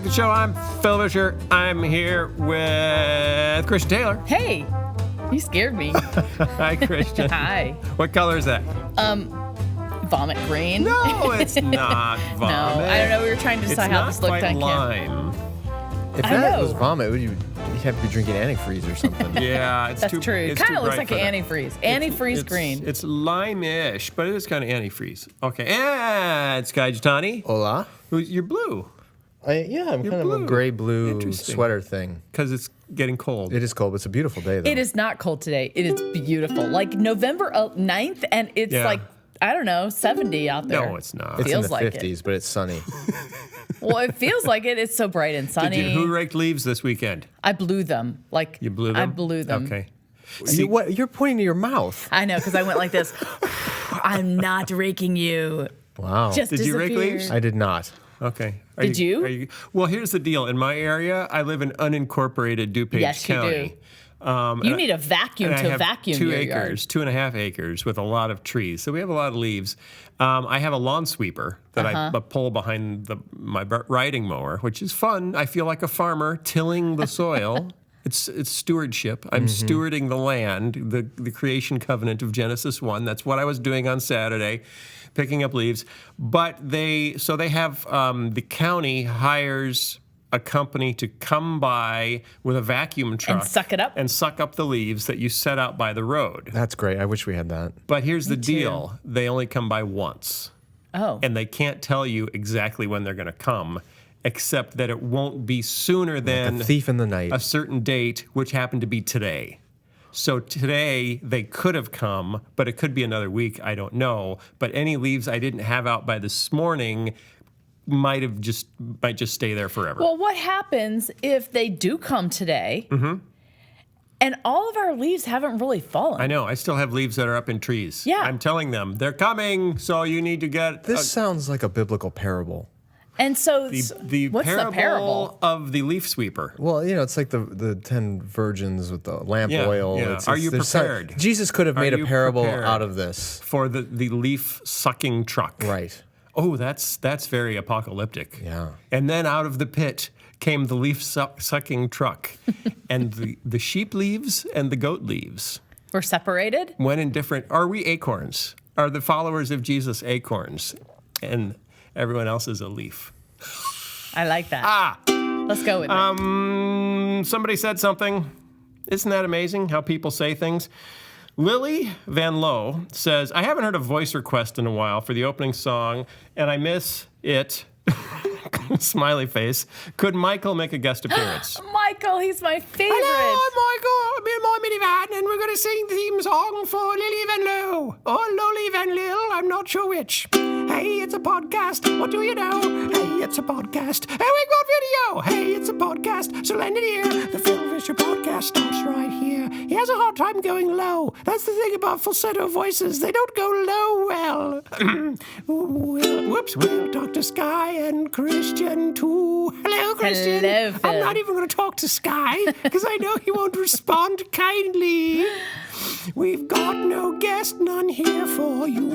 to the show. I'm Phil Vischer. I'm here with Christian Taylor. Hey, you scared me. Hi, Christian. Hi. What color is that? Vomit green. No, it's not vomit. No, I don't know. We were trying to decide how this looked on camera. lime. If that was vomit, you'd have to be drinking antifreeze or something. Yeah, it's That's too. true. It kind of looks like an antifreeze. Antifreeze green. It's lime-ish, but it is kind of antifreeze. Okay, and Skye, Jethani. Hola. You're blue. I'm You're kind of blue. a gray-blue Interesting. sweater thing. Because it's getting cold. It is cold, but it's a beautiful day, though. It is not cold today. It is beautiful. Like November 9th, and it's like, I don't know, 70 out there. No, it's not. It's feels in the like 50s, but it's sunny. Well, it feels like it. It's so bright and sunny. Who raked leaves this weekend? I blew them. Like You blew them? I blew them. Okay. You're pointing to your mouth. I know, because I went like this. I'm not raking you. Wow. Just Did you rake disappeared. leaves? I did not. Okay. Did you? Well, here's the deal. In my area, I live in unincorporated DuPage Yes, you County. You need a vacuum And I to have vacuum 2 your acres, yard. 2.5 acres with a lot of trees. So we have a lot of leaves. I have a lawn sweeper that I pull behind my riding mower, which is fun. I feel like a farmer tilling the soil. It's stewardship. I'm stewarding the land, the creation covenant of Genesis 1. That's what I was doing on Saturday, picking up leaves. But they have the county hires a company to come by with a vacuum truck And suck it up? and suck up the leaves that you set out by the road. That's great. I wish we had that. But here's the deal. They only come by once. Oh. And they can't tell you exactly when they're going to come, except that it won't be sooner than A thief in the night. a certain date, which happened to be today. So today they could have come, but it could be another week. I don't know. But any leaves I didn't have out by this morning might just stay there forever. Well, what happens if they do come today and all of our leaves haven't really fallen? I know. I still have leaves that are up in trees. Yeah. I'm telling them, they're coming, so you need to get... This sounds like a biblical parable. And so, the what's the parable? of the leaf sweeper. Well, it's like the 10 virgins with the lamp Yeah, oil. yeah. Are you there's prepared? Jesus could have Are made a you parable prepared? out of this. For the leaf sucking truck. Right. Oh, that's very apocalyptic. Yeah. And then out of the pit came the leaf sucking truck. And the sheep leaves and the goat leaves We're separated? went in different... Are we acorns? Are the followers of Jesus acorns? And everyone else is a leaf. I like that. Let's go with it. Somebody said something. Isn't that amazing how people say things? Lily Van Lowe says, I haven't heard a voice request in a while for the opening song, and I miss it. Smiley face. Could Michael make a guest appearance? Michael, he's my favorite. Hello, I'm Michael. I'm in my minivan, and we're going to sing the theme song for Lily Van Lowe. Or Lily Van Lil, I'm not sure which. Hey, it's a podcast. What do you know? Hey, it's a podcast. Hey, we got video. Hey, it's a podcast. So lend it here. The Phil Vischer podcast starts right here. He has a hard time going low. That's the thing about falsetto voices. They don't go low well. We'll talk to Skye and Christian too. Hello, Christian. Hello, Phil. I'm not even going to talk to Skye because I know he won't respond kindly. We've got no guest, none here for you.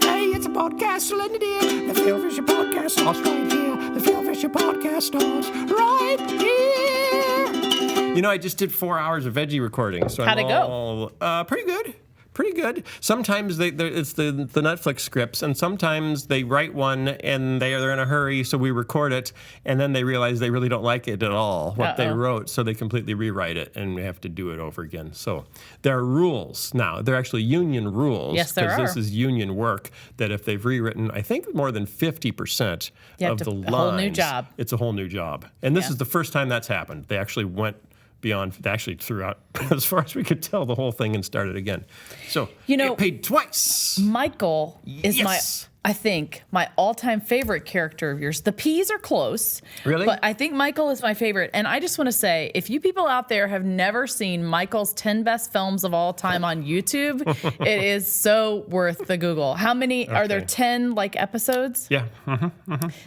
Hey, it's a podcast, so lend it here. The Phil Vischer podcast starts right here. The Phil Vischer podcast starts right here. I just did 4 hours of veggie recording. So How'd it go? Pretty good. Pretty good. Sometimes it's the Netflix scripts, and sometimes they write one and they're in a hurry, so we record it, and then they realize they really don't like it at all, what they wrote, so they completely rewrite it, and we have to do it over again. So there are rules now. They're actually union rules. Yes, there are. Because this is union work, that if they've rewritten, I think more than 50% of the lines. A whole new job. It's a whole new job. And this is the first time that's happened. They actually went beyond, they actually threw out, as far as we could tell, the whole thing and started again. So, get paid twice. Michael is Yes. I think, my all-time favorite character of yours. The P's are close. Really? But I think Michael is my favorite. And I just want to say, if you people out there have never seen Michael's 10 best films of all time on YouTube, it is so worth the Google. How many, are there 10 episodes? Yeah.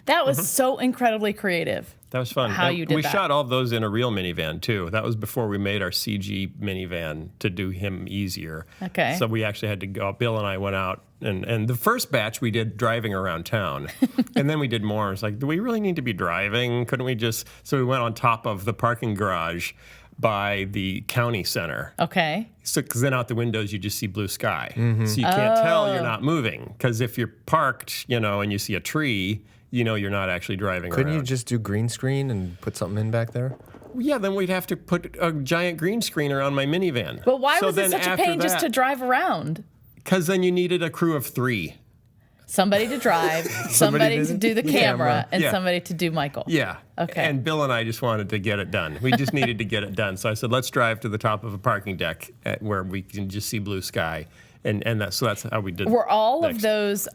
That was so incredibly creative. That was fun. how And you did we that. shot all of those in a real minivan, too. That was before we made our CG minivan to do him easier. Okay. So we actually had to go. Bill and I went out, and the first batch we did driving around town. And then we did more. It's like, do we really need to be driving? Couldn't we just... So we went on top of the parking garage by the county center. Okay. So, because then out the windows you just see blue sky, so you can't tell you're not moving. Because if you're parked, and you see a tree, you're not actually driving Couldn't around. you just do green screen and put something in back there? Yeah, then we'd have to put a giant green screen around my minivan. But why So was it then such a after pain just to that- drive around? Because then you needed a crew of 3. Somebody to drive, somebody to do the camera, and Yeah. somebody to do Michael. Yeah. Okay. And Bill and I just wanted to get it done. We just needed to get it done. So I said, let's drive to the top of a parking deck where we can just see blue sky. And that's how we did. Were all next. of those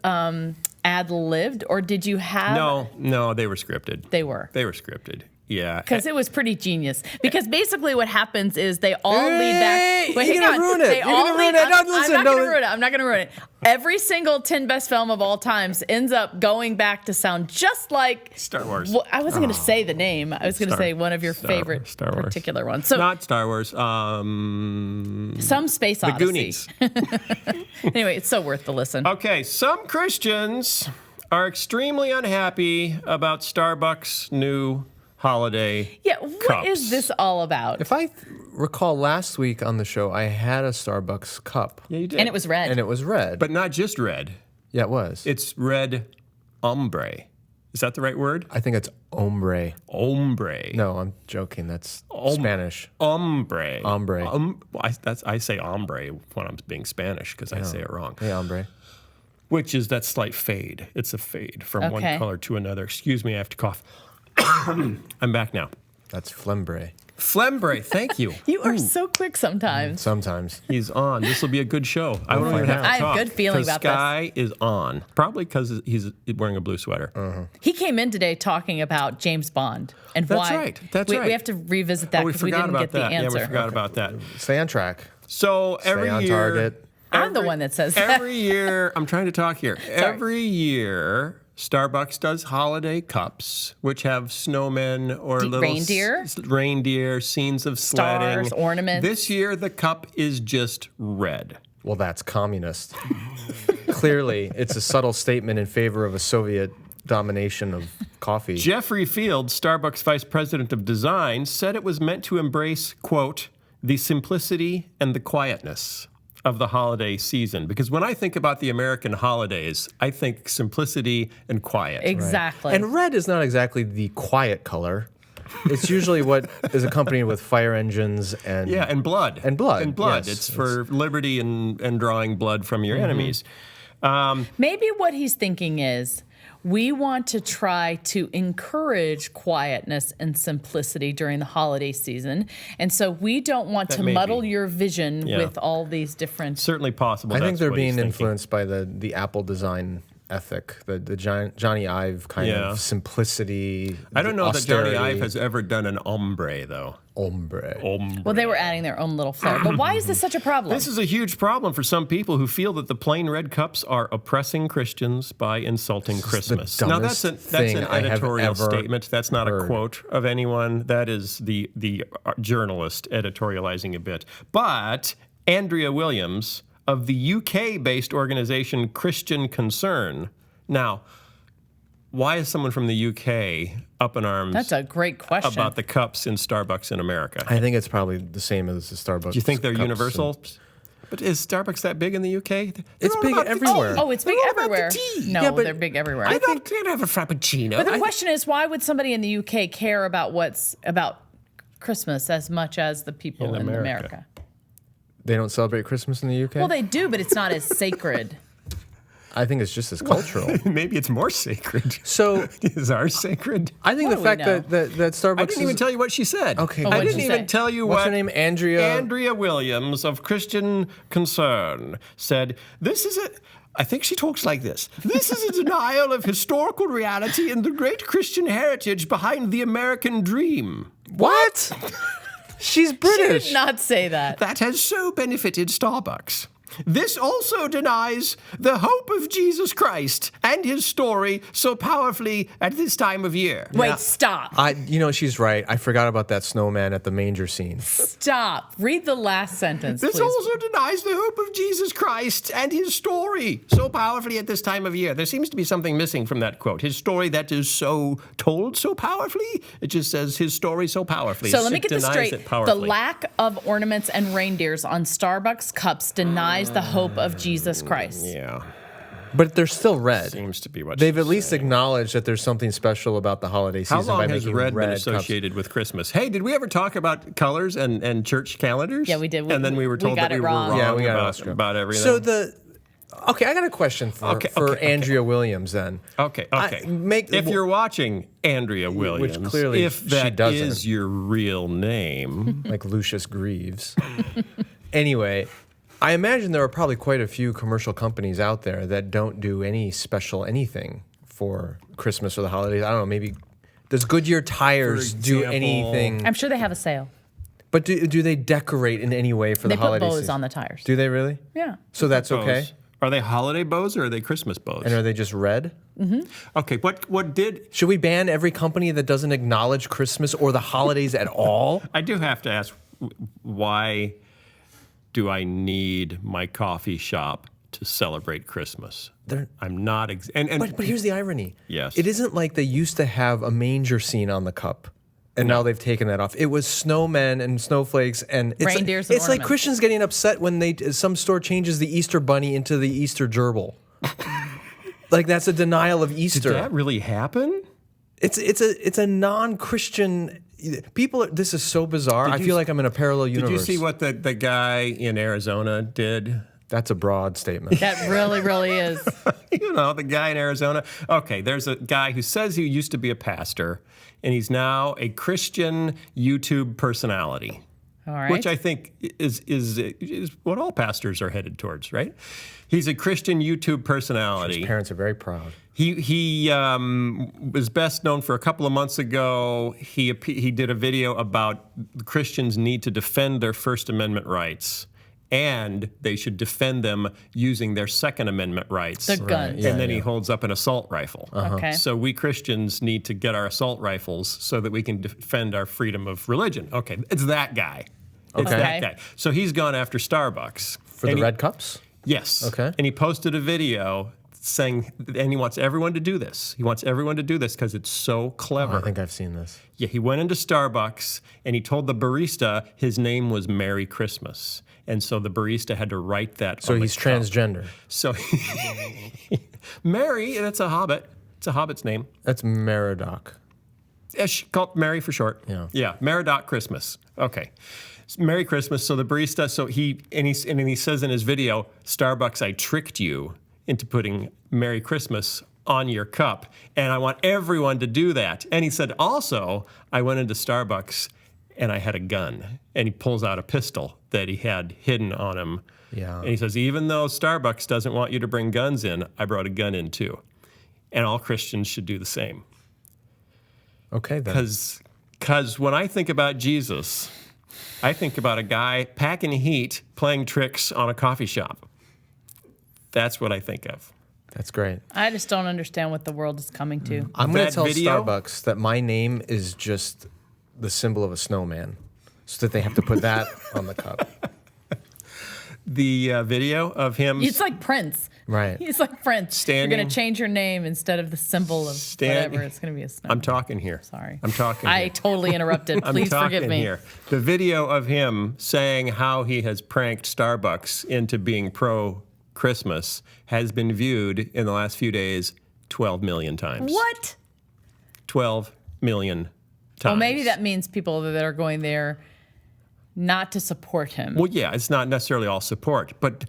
ad-libbed, or did you have... No, they were scripted. They were. They were scripted. Yeah. Because it was pretty genius. Because basically what happens is they all lead back. Wait, you're hang gonna on. ruin it. They You're all gonna lead. ruin it. No, I'm listen, not no. going to ruin it. I'm not going to ruin it. Every single 10 best film of all times ends up going back to sound just like Star Wars. Well, I wasn't going to say the name. I was going to say one of your favorite Star Wars. particular ones. So Not Star Wars. some Space The Odyssey. Goonies. Anyway, it's so worth the listen. Okay, some Christians are extremely unhappy about Starbucks' new holiday Yeah, what cups. is this all about? If I recall last week on the show, I had a Starbucks cup. Yeah, you did. And it was red. And it was red. But not just red. yeah, it was. It's red ombre. Is that the right word? I think it's ombre. Ombre. No, I'm joking. That's Spanish. Ombre. Ombre. I say ombre when I'm being Spanish because I say it wrong. Hey, ombre. Which is that slight fade. It's a fade from one Okay. color to another. Excuse me, I have to cough. I'm back now. That's flembre. Flembre, thank you. You are so quick sometimes. Sometimes. He's on. This will be a good show. I don't even have to I have talk. good feeling 'cause about this. Skye is on. Probably because he's wearing a blue sweater. He came in today talking about James Bond and That's why. right. That's we, right. We have to revisit that Oh, we because we forgot didn't about get the that. answer. Yeah, we forgot about that. Stay on track. So every Stay on year, target. I'm the one that says that. every year, I'm trying to talk here. Every year, Starbucks does holiday cups, which have snowmen or little reindeer, scenes of sledding, Stars, ornaments. This year, the cup is just red. Well, that's communist. Clearly, it's a subtle statement in favor of a Soviet domination of coffee. Jeffrey Fields, Starbucks vice president of design, said it was meant to embrace, quote, the simplicity and the quietness of the holiday season. Because when I think about the American holidays, I think simplicity and quiet. Exactly. And red is not exactly the quiet color. It's usually what is accompanied with fire engines and Yeah, and blood. And blood, And blood. yes. It's for liberty and drawing blood from your enemies. Maybe what he's thinking is we want to try to encourage quietness and simplicity during the holiday season. And so we don't want to may muddle be. your vision Yeah. with all these different... Certainly possible. I think that's they're what he's being thinking. influenced by the Apple design ethic, the Johnny Ive kind Yeah. of simplicity. I don't know that Johnny austerity. Ive has ever done an ombre, though. Ombre. Well, they were adding their own little flair. But why is this such a problem? This is a huge problem for some people who feel that the plain red cups are oppressing Christians by insulting Christmas. Now, that's an thing I have editorial ever statement. That's not a heard. quote of anyone. That is the journalist editorializing a bit. But Andrea Williams of the UK-based organization Christian Concern. Now, why is someone from the UK up in arms That's a great question. about the cups in Starbucks in America? I think it's probably the same as the Starbucks. Do you think they're cups universal? But is Starbucks that big in the UK? It's big everywhere. Oh, it's big They're all about everywhere. the tea. No, Yeah, but they're big everywhere. I think they'd have a frappuccino. But the question is, why would somebody in the UK care about what's about Christmas as much as the people In in America. America? They don't celebrate Christmas in the UK? Well, they do, but it's not as sacred. I think it's just as cultural. Maybe it's more sacred. So Is ours sacred? I think What the do we fact know? that Starbucks I didn't even tell you what she said. Okay, Oh, I what'd didn't she even say? tell you What's what her name? Andrea? Andrea Williams of Christian Concern said. I think she talks like this. This is a denial of historical reality and the great Christian heritage behind the American dream. What? She's She British. did not say that. That has so benefited Starbucks. This also denies the hope of Jesus Christ and his story so powerfully at this time of year. Wait, stop. She's right. I forgot about that snowman at the manger scene. Stop. Read the last sentence, This please. also denies the hope of Jesus Christ and his story so powerfully at this time of year. There seems to be something missing from that quote. His story that is so told so powerfully. It just says his story so powerfully. So let me get this denies straight. it The powerfully. lack of ornaments and reindeers on Starbucks cups denies the hope of Jesus Christ. Yeah, But they're still red. seems to be what They've she's at least saying. acknowledged that there's something special about the holiday season How long by has making red been cups. associated with Christmas? Hey, did we ever talk about colors and church calendars? Yeah, we did. And then we were told got that we it were wrong. wrong Yeah, we got it wrong. about everything. So okay, I got a question for Andrea Williams then. Okay. If you're watching Andrea Williams, clearly if she that doesn't. is your real name, like Lucius Greaves. Anyway, I imagine there are probably quite a few commercial companies out there that don't do any special anything for Christmas or the holidays. I don't know, maybe does Goodyear Tires do example- anything? I'm sure they have a sale. But do they decorate in any way for They the put holiday bows season? on the tires. Do they really? Yeah. So that's okay? bows. Are they holiday bows or are they Christmas bows? And are they just red? Okay, what did Should we ban every company that doesn't acknowledge Christmas or the holidays at all? I do have to ask? Why do I need my coffee shop to celebrate Christmas? I'm not. But here's the irony. Yes. It isn't like they used to have a manger scene on the cup. And now they've taken that off. It was snowmen and snowflakes and it's Reindeers and it's like ornaments. Christians getting upset when some store changes the Easter bunny into the Easter gerbil. Like that's a denial of Easter. Did that really happen? It's a non-Christian people. This is so bizarre. I feel like I'm in a parallel universe. Did you see what the guy in Arizona did? That's a broad statement. That really, really is. You know, the guy in Arizona. Okay, there's a guy who says he used to be a pastor, and he's now a Christian YouTube personality. All right. Which I think is what all pastors are headed towards, right? He's a Christian YouTube personality. His parents are very proud. He was best known for a couple of months ago. He did a video about Christians need to defend their First Amendment rights, and they should defend them using their Second Amendment rights. The guns. And then he holds up an assault rifle. Okay. So we Christians need to get our assault rifles so that we can defend our freedom of religion. Okay, it's that guy. It's Okay. that guy. So he's gone after Starbucks. For the red cups? Yes. Okay. And he posted a video saying, and he wants everyone to do this. He wants everyone to do this because it's so clever. I think I've seen this. Yeah, he went into Starbucks and he told the barista his name was Merry Christmas. And so the barista had to write that So on the he's cup. transgender. So Mary, that's a hobbit. It's a hobbit's name. That's Meridoc. Yeah, she called Mary for short. Yeah. Yeah, Meridoc Christmas. Okay. Merry Christmas. So the barista, he says in his video, Starbucks, I tricked you into putting Merry Christmas on your cup. And I want everyone to do that. And he said, also, I went into Starbucks and I had a gun. And he pulls out a pistol that he had hidden on him. Yeah. And he says, even though Starbucks doesn't want you to bring guns in, I brought a gun in too. And all Christians should do the same. Okay, then. Because when I think about Jesus, I think about a guy packing heat, playing tricks on a coffee shop. That's what I think of. That's great. I just don't understand what the world is coming to. I'm going That to tell video? Starbucks that my name is just the symbol of a snowman, so that they have to put that on the cup. The video of him It's like Prince. Right. He's like Prince. You're Standing- going to change your name instead of the symbol of whatever. It's going to be a snow. I'm talking here. Sorry. I'm talking I here. totally interrupted. I'm Please talking forgive me. here. The video of him saying how he has pranked Starbucks into being pro-Christmas has been viewed in the last few days 12 million times. What? 12 million times. Well, maybe that means people that are going there not to support him. Well, yeah, it's not necessarily all support, but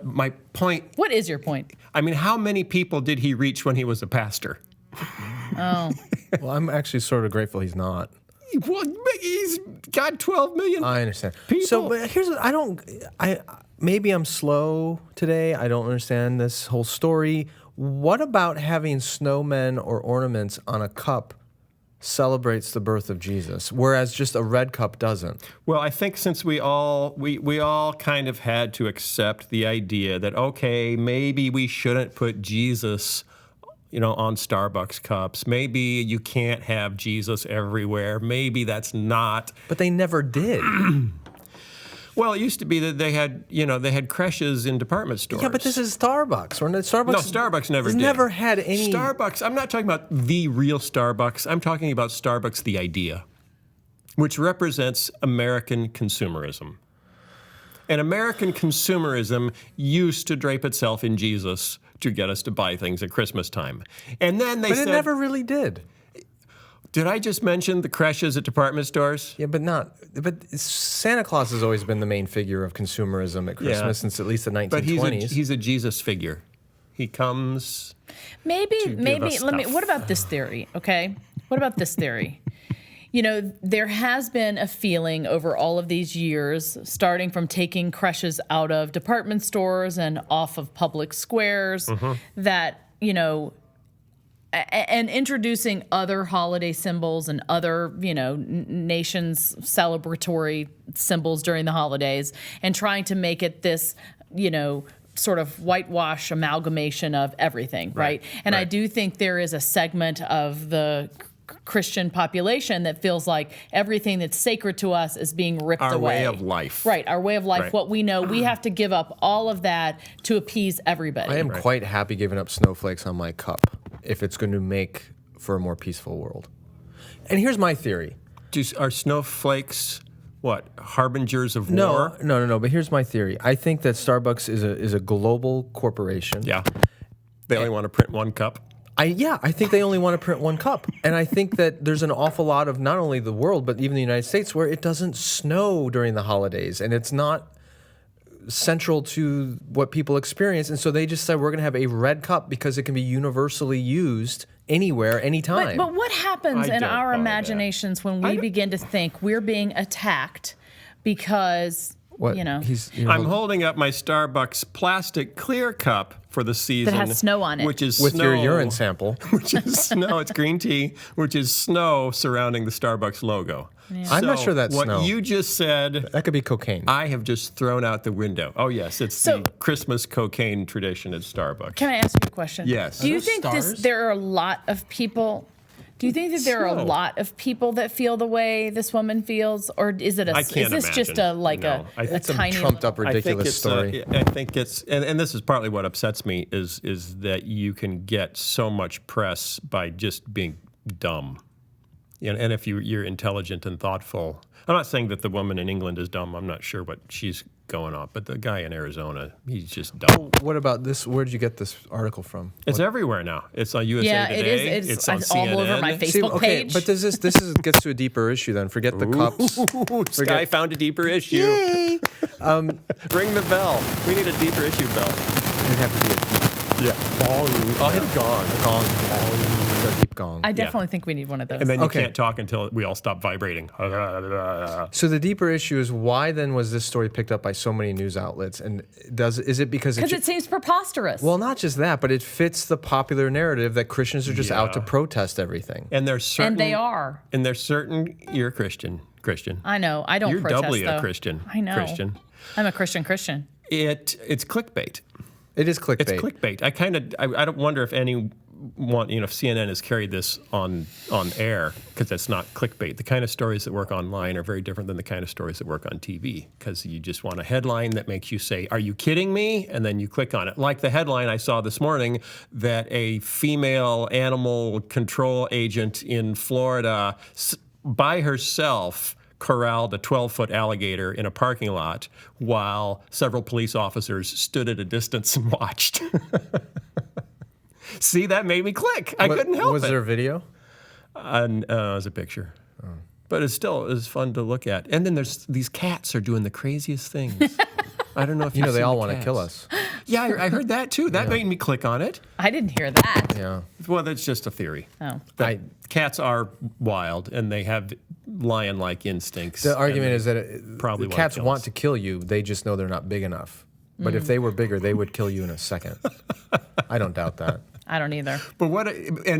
my point, What is your point? I mean, how many people did he reach when he was a pastor? Oh, Well, I'm actually sort of grateful he's not. Well, he's got 12 million. I understand. People. So, but here's what maybe I'm slow today. I don't understand this whole story. What about having snowmen or ornaments on a cup celebrates the birth of Jesus, whereas just a red cup doesn't. Well, I think since we all kind of had to accept the idea that, okay, maybe we shouldn't put Jesus, on Starbucks cups. Maybe you can't have Jesus everywhere. Maybe that's not. But they never did. Well, it used to be that they had creches in department stores. Yeah, but this is Starbucks. No, Starbucks never did. Never had any. Starbucks, I'm not talking about the real Starbucks. I'm talking about Starbucks, the idea, which represents American consumerism. And American consumerism used to drape itself in Jesus to get us to buy things at Christmas time. And then they said... But it never really did. Did I just mention the creches at department stores? Yeah, but Santa Claus has always been the main figure of consumerism at Christmas since at least the 1920s. But he's a Jesus figure. He comes. Maybe. What about this theory? Okay, what about this theory? There has been a feeling over all of these years, starting from taking creches out of department stores and off of public squares, that and introducing other holiday symbols and other, nations' celebratory symbols during the holidays, and trying to make it this, sort of whitewash amalgamation of everything, right? And I do think there is a segment of the Christian population that feels like everything that's sacred to us is being ripped away. Our way of life. Right, our way of life, what we know. We have to give up all of that to appease everybody. I am quite happy giving up snowflakes on my cup if it's going to make for a more peaceful world. And here's my theory. Are snowflakes, harbingers of war? No. But here's my theory. I think that Starbucks is a global corporation. Yeah. They only want to print one cup. I think they only want to print one cup. And I think that there's an awful lot of not only the world, but even the United States where it doesn't snow during the holidays. And it's not central to what people experience. And so they just said, we're going to have a red cup because it can be universally used anywhere, anytime. But what happens in our imaginations when we begin to think we're being attacked because... I'm holding up my Starbucks plastic clear cup for the season. That has snow on it. Which is with snow, your urine sample. Which is snow. It's green tea, which is snow surrounding the Starbucks logo. Yeah. I'm not sure that's snow. What you just said... That could be cocaine. I have just thrown out the window. Oh, yes. It's the Christmas cocaine tradition at Starbucks. Can I ask you a question? Yes. Do you think there are a lot of people... Do you think that there are a lot of people that feel the way this woman feels, or is it just a tiny trumped up ridiculous story? I think it's and this is partly what upsets me is that you can get so much press by just being dumb, and if you're intelligent and thoughtful. I'm not saying that the woman in England is dumb. I'm not sure what she's going on, but the guy in Arizona, he's just dumb. What about this? Where did you get this article from? It's everywhere now. It's on USA Today. It's on all CNN. over my Facebook page. But this gets to a deeper issue then. Forget the cups. Skye found a deeper issue. Yay! Ring the bell. We need a deeper issue bell. It'd have to be a deep. I'll hit a gong. A deep gong. I definitely think we need one of those. And then you can't talk until we all stop vibrating. So the deeper issue is why then was this story picked up by so many news outlets? And is it because it seems preposterous? Well, not just that, but it fits the popular narrative that Christians are just out to protest everything. And there's certain. And they are. And there's certain. You're a Christian. I know. I don't protest. You're doubly though. a Christian. I know. Christian. I'm a Christian. It's clickbait. It is clickbait. It's clickbait. I don't wonder if anyone, if CNN has carried this on air because that's not clickbait. The kind of stories that work online are very different than the kind of stories that work on TV because you just want a headline that makes you say, "Are you kidding me?" And then you click on it. Like the headline I saw this morning that a female animal control agent in Florida by herself corralled a 12-foot alligator in a parking lot while several police officers stood at a distance and watched. See, that made me click. I couldn't help it. Was there a video? It was a picture. Oh. But it was fun to look at. And then these cats are doing the craziest things. I don't know if they all want to kill us. Yeah, I heard that too. That made me click on it. I didn't hear that. Yeah. Well, that's just a theory. Oh. Cats are wild and they have lion-like instincts. The argument is that probably cats want to kill you. They just know they're not big enough. But if they were bigger, they would kill you in a second. I don't doubt that. I don't either. But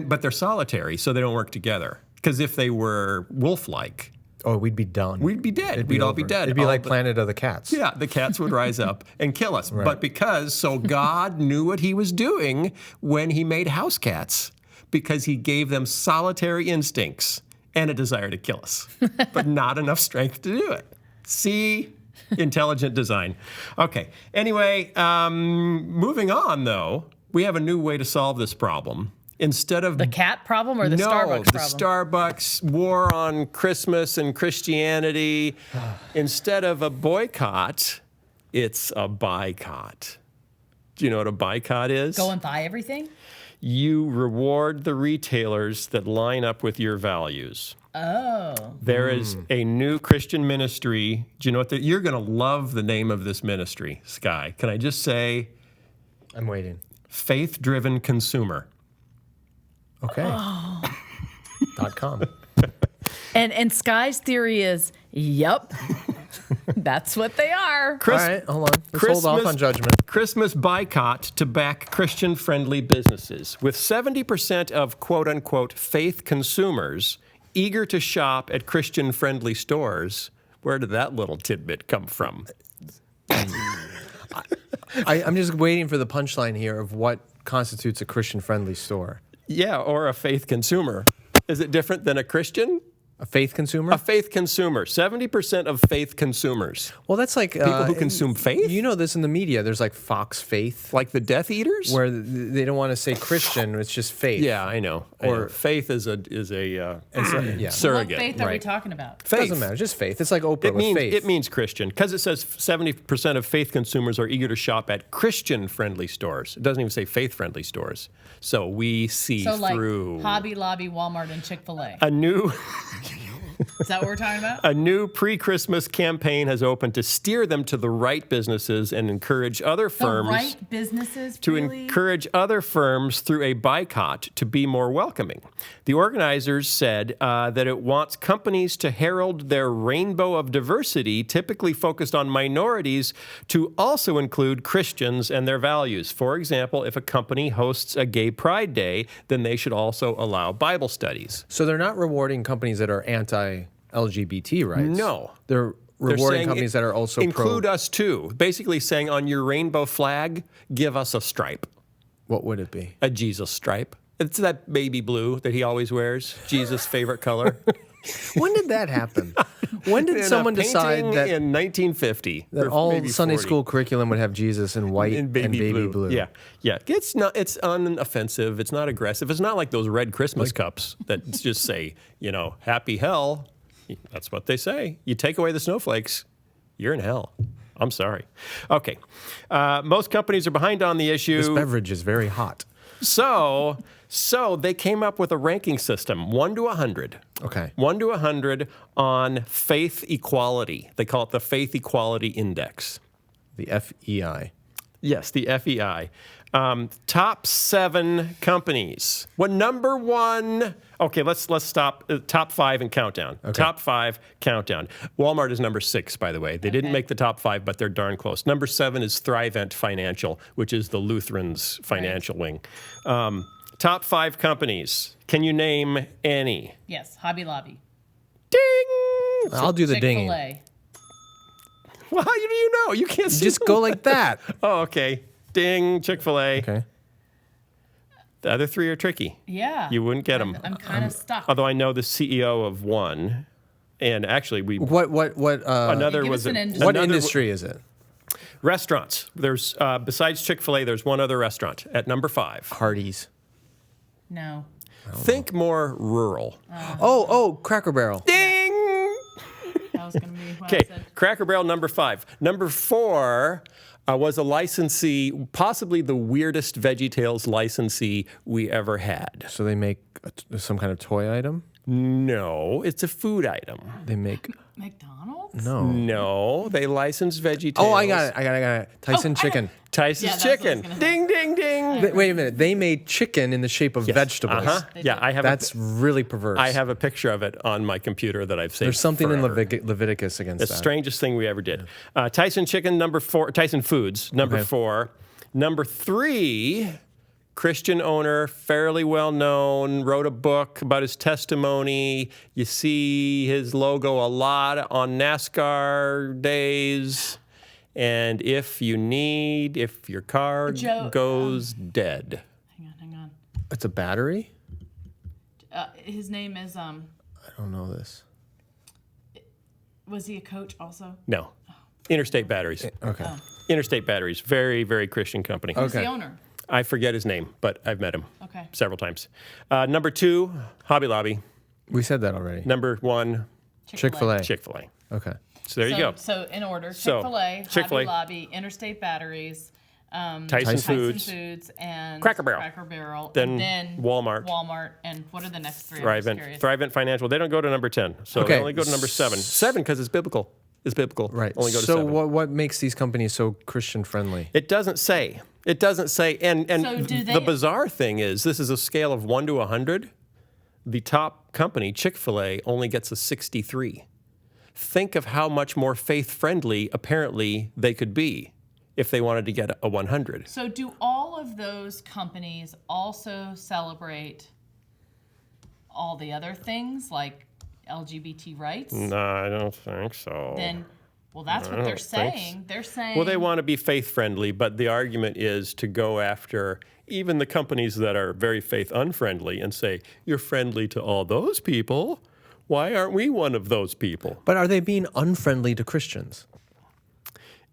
but they're solitary, so they don't work together. Because if they were wolf-like, Oh, we'd be done. we'd be dead. We'd all be over. dead. It'd be All like the- Planet of the Cats. Yeah, the cats would rise up and kill us. But so God knew what he was doing when he made house cats, because he gave them solitary instincts and a desire to kill us, but not enough strength to do it. See? Intelligent design. Okay. Anyway, moving on, though, we have a new way to solve this problem. Instead of The cat problem or the Starbucks the problem? Starbucks war on Christmas and Christianity. Instead of a boycott, it's a boycott. Do you know what a boycott is? Go and buy everything? You reward the retailers that line up with your values. Oh. There is a new Christian ministry. Do you know what? You're going to love the name of this ministry, Skye. Can I just say, I'm waiting. faith-driven consumer. Okay. .com. And Skye's theory is, yep, that's what they are. All right, hold on. Let's hold off on judgment. Christmas boycott to back Christian-friendly businesses, with 70% of quote-unquote faith consumers eager to shop at Christian-friendly stores. Where did that little tidbit come from? I'm just waiting for the punchline here of what constitutes a Christian-friendly store. Yeah, or a faith consumer. Is it different than a Christian? A faith consumer? A faith consumer. 70% of faith consumers. Well, that's like People who consume faith? You know this in the media. There's like Fox Faith, Like the Death Eaters? where they don't want to say Christian. It's just faith. Yeah, I know. Or faith is a yeah. surrogate. What faith are we right. talking about? Faith. Doesn't matter. Just faith. It's like Oprah It with means faith. it means Christian, because it says 70% of faith consumers are eager to shop at Christian-friendly stores. It doesn't even say faith-friendly stores. So we see So like through Hobby Lobby, Walmart, and Chick-fil-A. a new Is that what we're talking about? a new pre-Christmas campaign has opened to steer them to the right businesses and encourage other The firms right businesses, to really? encourage other firms through a boycott to be more welcoming. The organizers said that it wants companies to herald their rainbow of diversity, typically focused on minorities, to also include Christians and their values. For example, if a company hosts a gay pride day, then they should also allow Bible studies. So they're not rewarding companies that are anti-LGBT rights. No. They're They're rewarding saying companies that are also include pro. us too. Basically saying on your rainbow flag, give us a stripe. What would it be? A Jesus stripe. It's that baby blue that he always wears, Jesus' favorite color. When did that happen? When did In a someone decide painting that in 1950 that or all maybe Sunday 40, school curriculum would have Jesus in white in and baby blue? Yeah, yeah. It's not. It's unoffensive. It's not aggressive. It's not like those red Christmas cups that just say, "Happy hell." That's what they say. You take away the snowflakes, you're in hell. I'm sorry. Okay. Most companies are behind on the issue. This beverage is very hot. So they came up with a ranking system, 1 to 100. Okay. 1 to 100 on faith equality. They call it the Faith Equality Index. The FEI. Yes, the FEI. Top 7 companies. What number 1? Okay, let's stop. Top 5 and countdown. Okay. Top 5 countdown. Walmart is number 6, by the way. They didn't make the top 5, but they're darn close. Number 7 is Thrivent Financial, which is the Lutherans' financial wing. Top 5 companies. Can you name any? Yes, Hobby Lobby. Ding! I'll do the dinging. Chick-fil-A. Well, how do you know? You can't see. Just go like that. Oh, okay. Ding, Chick-fil-A. Okay. The other 3 are tricky. Yeah. You wouldn't get them. I'm kind of stuck. Although I know the CEO of one, and actually What another Give was us an industry. what another industry is it? restaurants. There's besides Chick-fil-A, there's one other restaurant at number 5. Hardee's. No. Think more rural. Oh, Cracker Barrel. Ding. That was going to be what I Okay, said. Cracker Barrel number 5. Number 4 was a licensee, possibly the weirdest VeggieTales licensee we ever had. So they make some kind of toy item? No, it's a food item. They make McDonald's? No, they license VeggieTales. Oh, I got it. Tyson chicken. Tyson's Yeah, that's what I was Chicken. gonna say. Ding, ding, ding. Wait a minute. They made chicken in the shape of vegetables. Uh-huh. Yeah, I have. That's really perverse. I have a picture of it on my computer that I've saved. There's something forever. in Leviticus against The that. strangest thing we ever did. Tyson Chicken, number 4. Tyson Foods, number Okay. 4. Number 3 Christian owner, fairly well known, wrote a book about his testimony. You see his logo a lot on NASCAR days. And if your car goes dead. Hang on. It's a battery? His name is, I don't know this. was he a coach also? No. Interstate Batteries. Okay. Interstate Batteries. Very, very Christian company. Who's the owner? I forget his name, but I've met him several times. Number 2, Hobby Lobby. We said that already. Number 1, Chick-fil-A. Chick-fil-A. Okay. So there you go. So in order, Chick-fil-A, Hobby Lobby, Interstate Batteries, Tyson Foods, and Cracker Barrel. Then Walmart. And what are the next 3? Thrivent Financial. They don't go to number 10. So they only go to number 7. 7 because it's biblical. It's biblical. Right. Only go to so 7. what makes these companies so Christian friendly? It doesn't say. And the bizarre thing is, this is a scale of 1 to 100. The top company, Chick-fil-A, only gets a 63. Think of how much more faith-friendly, apparently, they could be if they wanted to get a 100. So do all of those companies also celebrate all the other things, like LGBT rights? No, I don't think so. Then, well, that's what they're saying. They're saying... Well, they want to be faith-friendly, but the argument is to go after even the companies that are very faith-unfriendly and say, you're friendly to all those people. Why aren't we one of those people? But are they being unfriendly to Christians?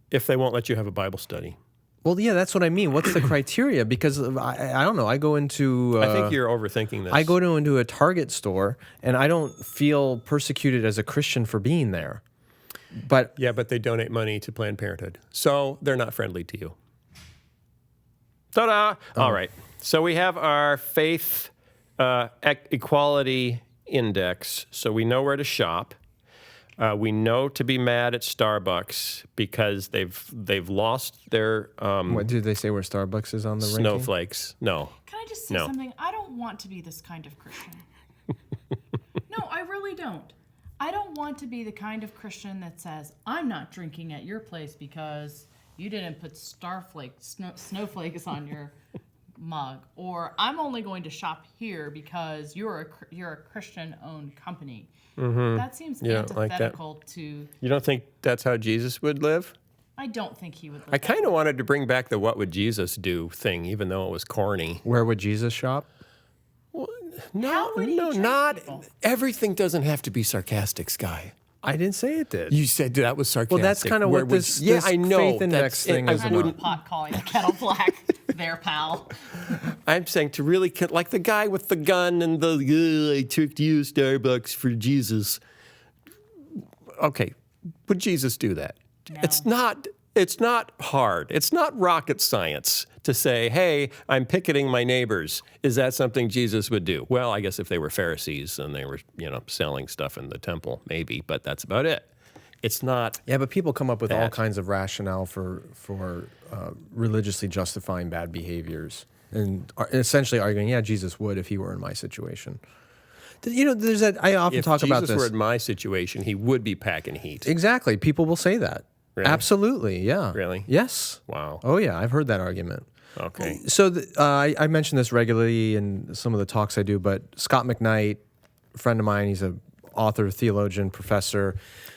If they won't let you have a Bible study. Well, yeah, that's what I mean. What's the criteria? Because I don't know. I go into... I think you're overthinking this. I go into a Target store, and I don't feel persecuted as a Christian for being there. But they donate money to Planned Parenthood. So they're not friendly to you. Ta-da! All right. So we have our faith equality index. So we know where to shop. We know to be mad at Starbucks because they've lost their what did they say where Starbucks is on the ranking? Snowflakes. No. Can I just say something? I don't want to be this kind of Christian. No, I really don't. I don't want to be the kind of Christian that says, I'm not drinking at your place because you didn't put snowflakes on your mug, or I'm only going to shop here because you're a Christian-owned company. Mm-hmm. That seems antithetical like that. To... You don't think that's how Jesus would live? I don't think he would live. I kind of wanted to bring back the what would Jesus do thing, even though it was corny. Where would Jesus shop? Well, not everything doesn't have to be sarcastic, Skye. I didn't say it did. You said that was sarcastic. Well, that's kind of what this I know, faith index thing is about. I pot calling the kettle black there, pal. I'm saying to really, like the guy with the gun and I took you, Starbucks, for Jesus. Okay, would Jesus do that? No. It's not hard. It's not rocket science to say, hey, I'm picketing my neighbors. Is that something Jesus would do? Well, I guess if they were Pharisees and they were, selling stuff in the temple, maybe, but that's about it. It's not. Yeah, but people come up with all kinds of rationale for religiously justifying bad behaviors and essentially arguing, yeah, Jesus would if he were in my situation. There's that. I often talk about this. If Jesus were in my situation, he would be packing heat. Exactly. People will say that. Really? Absolutely, yeah. Really? Yes. Wow. Oh, yeah, I've heard that argument. Okay. So I mention this regularly in some of the talks I do, but Scott McKnight, a friend of mine, he's an author, theologian, professor.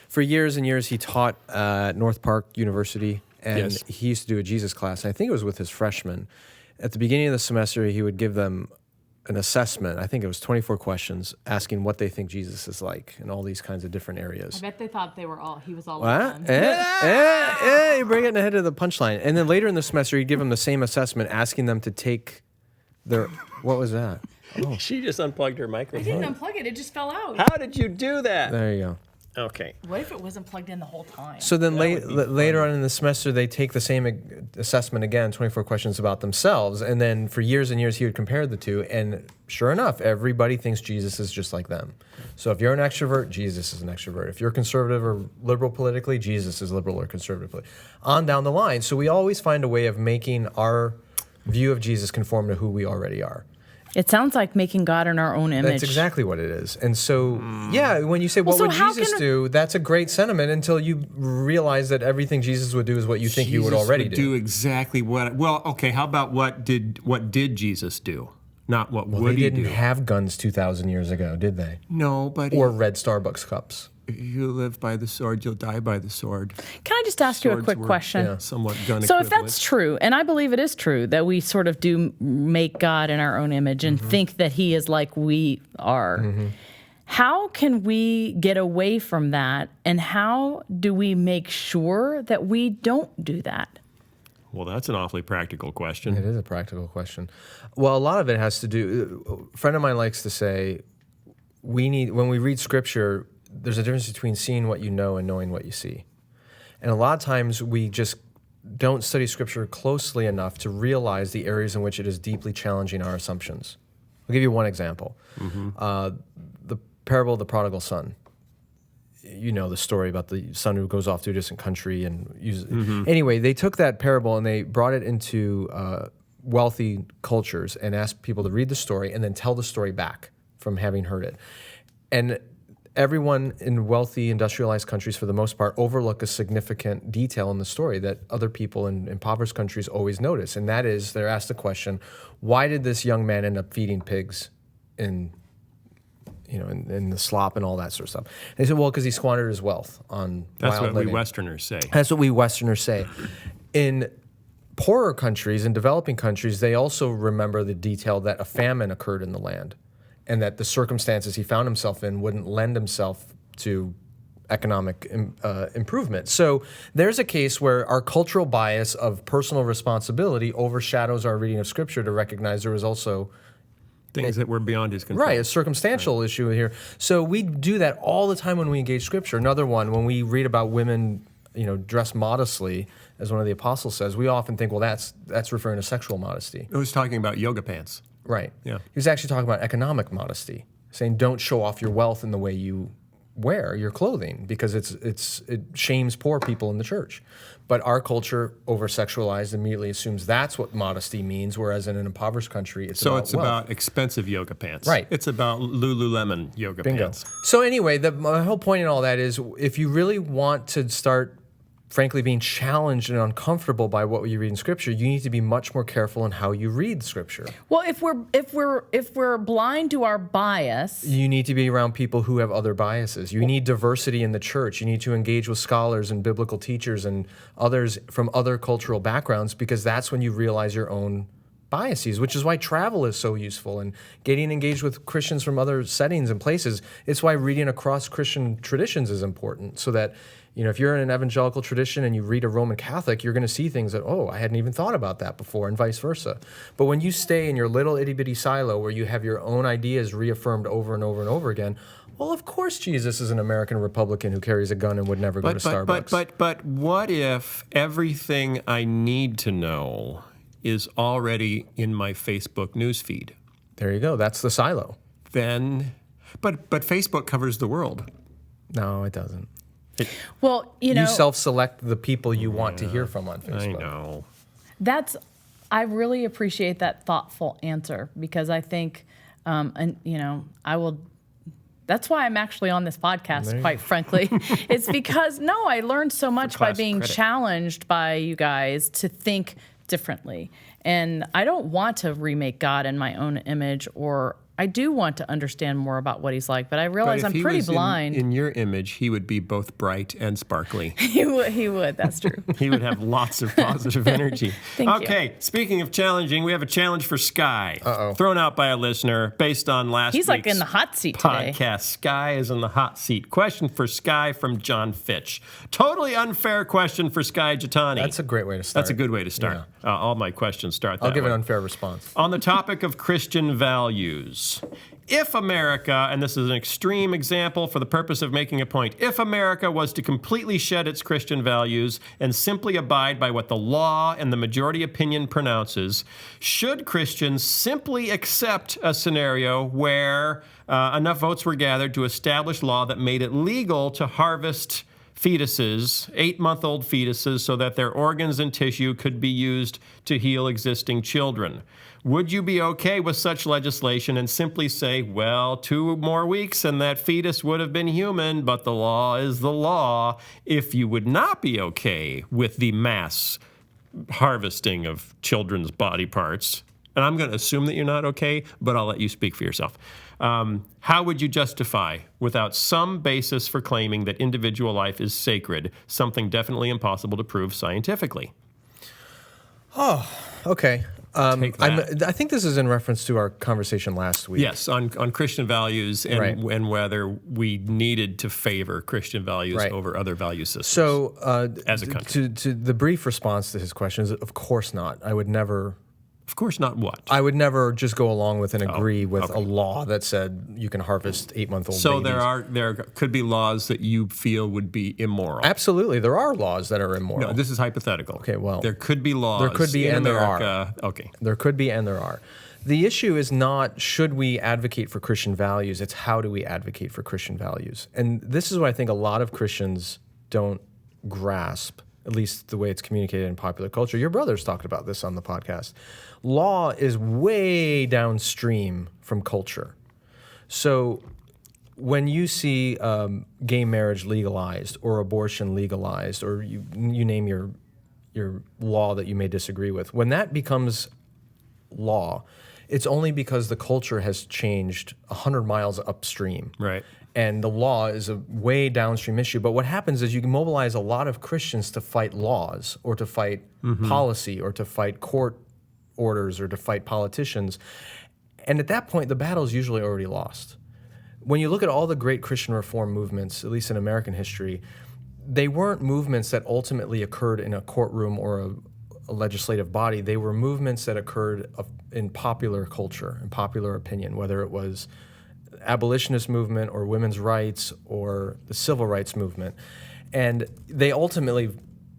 For years and years, he taught at North Park University, and he used to do a Jesus class. And I think it was with his freshmen. At the beginning of the semester, he would give them an assessment. I think it was 24 questions asking what they think Jesus is like in all these kinds of different areas. I bet they thought he was all what? You bring it ahead of the punchline. And then later in the semester, he'd give them the same assessment, asking them to take their... What was that? Oh. She just unplugged her microphone. I didn't unplug it. It just fell out. How did you do that? There you go. Okay. What if it wasn't plugged in the whole time? So then later on in the semester, they take the same assessment again, 24 questions about themselves. And then for years and years, he would compare the two. And sure enough, everybody thinks Jesus is just like them. So if you're an extrovert, Jesus is an extrovert. If you're conservative or liberal politically, Jesus is liberal or conservative. On down the line. So we always find a way of making our view of Jesus conform to who we already are. It sounds like making God in our own image. That's exactly what it is. And so, yeah, when you say, what would Jesus do? That's a great sentiment until you realize that everything Jesus would do is what you think he would already do exactly what. Well, okay, how about what did Jesus do? Not what would he do. They didn't have guns 2,000 years ago, did they? No, but... Or red Starbucks cups. If you live by the sword, you'll die by the sword. Can I just ask you a quick question? Somewhat gun So equivalent. if that's true, and I believe it is true, that we sort of do make God in our own image and think that he is like we are, how can we get away from that, and how do we make sure that we don't do that? Well, that's an awfully practical question. It is a practical question. Well, a lot of it has to do... A friend of mine likes to say, when we read Scripture, there's a difference between seeing what you know and knowing what you see. And a lot of times we just don't study Scripture closely enough to realize the areas in which it is deeply challenging our assumptions. I'll give you one example. The parable of the prodigal son. You know the story about the son who goes off to a distant country and uses... Anyway, they took that parable and they brought it into wealthy cultures and asked people to read the story and then tell the story back from having heard it. And everyone in wealthy, industrialized countries, for the most part, overlook a significant detail in the story that other people in impoverished countries always notice, and that is they're asked the question, why did this young man end up feeding pigs in the slop and all that sort of stuff? And they said, well, because he squandered his wealth on That's wild what living. we Westerners say. That's what we Westerners say. In poorer countries, in developing countries, they also remember the detail that a famine occurred in the land, and that the circumstances he found himself in wouldn't lend himself to economic improvement. So there's a case where our cultural bias of personal responsibility overshadows our reading of Scripture to recognize there is also... Things that were beyond his control. Right, a circumstantial issue here. So we do that all the time when we engage Scripture. Another one, when we read about women, dress modestly, as one of the apostles says, we often think, well, that's referring to sexual modesty. It was talking about yoga pants. Right. Yeah. He was actually talking about economic modesty, saying don't show off your wealth in the way you wear your clothing because it shames poor people in the church. But our culture, over-sexualized, immediately assumes that's what modesty means, whereas in an impoverished country, it's about wealth. So it's about expensive yoga pants. Right. It's about Lululemon yoga pants. So anyway, my whole point in all that is if you really want to start frankly being challenged and uncomfortable by what you read in Scripture, you need to be much more careful in how you read Scripture. Well, if we're blind to our bias, you need to be around people who have other biases. You need diversity in the church. You need to engage with scholars and biblical teachers and others from other cultural backgrounds, because that's when you realize your own biases, which is why travel is so useful and getting engaged with Christians from other settings and places. It's why reading across Christian traditions is important, so that if you're in an evangelical tradition and you read a Roman Catholic, you're going to see things that, I hadn't even thought about that before, and vice versa. But when you stay in your little itty-bitty silo where you have your own ideas reaffirmed over and over and over again, well, of course Jesus is an American Republican who carries a gun and would never go to Starbucks. But what if everything I need to know is already in my Facebook newsfeed? There you go. That's the silo. Then, but Facebook covers the world. No, it doesn't. Well, you self-select the people you want to hear from on Facebook. I know. I really appreciate that thoughtful answer, because I think, I will. That's why I'm actually on this podcast, quite frankly. It's because, I learned so much by being challenged by you guys to think differently. And I don't want to remake God in my own image, or I do want to understand more about what he's like, but I realize I'm pretty blind. In your image, he would be both bright and sparkly. He would. That's true. He would have lots of positive energy. Thank you. Okay, speaking of challenging, we have a challenge for Skye. Thrown out by a listener based on last week's like in the hot seat today. Podcast. Skye is in the hot seat. Question for Skye from John Fitch. Totally unfair question for Skye Jethani. That's a great way to start. That's a good way to start. Yeah. All my questions start that way. I'll give an unfair response. On the topic of Christian values, if America, and this is an extreme example for the purpose of making a point, if America was to completely shed its Christian values and simply abide by what the law and the majority opinion pronounces, should Christians simply accept a scenario where enough votes were gathered to establish law that made it legal to harvest fetuses, 8-month-old fetuses, so that their organs and tissue could be used to heal existing children. Would you be okay with such legislation and simply say, well, 2 more weeks and that fetus would have been human, but the law is the law, if you would not be okay with the mass harvesting of children's body parts? And I'm going to assume that you're not okay, but I'll let you speak for yourself. How would you justify, without some basis for claiming that individual life is sacred, something definitely impossible to prove scientifically? Oh, okay. Take that. I think this is in reference to our conversation last week. Yes, on Christian values and whether we needed to favor Christian values over other value systems. So, as a country, to the brief response to his question is, of course not. I would never. Of course not. What? I would never just go along with and agree with a law that said you can harvest 8-month-old So babies. there could be laws that you feel would be immoral. Absolutely, there are laws that are immoral. No, this is hypothetical. Okay, well, there could be laws. there could be in and America. there are. Okay, there could be and there are. The issue is not should we advocate for Christian values, it's how do we advocate for Christian values. And this is what I think a lot of Christians don't grasp, at least the way it's communicated in popular culture. Your brother's talked about this on the podcast. Law is way downstream from culture. So when you see gay marriage legalized or abortion legalized, or you name your law that you may disagree with, when that becomes law, it's only because the culture has changed 100 miles upstream. right. And the law is a way downstream issue. But what happens is you can mobilize a lot of Christians to fight laws or to fight policy or to fight court orders or to fight politicians. And at that point, the battle is usually already lost. When you look at all the great Christian reform movements, at least in American history, they weren't movements that ultimately occurred in a courtroom or a legislative body. They were movements that occurred in popular culture and popular opinion, whether it was abolitionist movement or women's rights or the civil rights movement. And they ultimately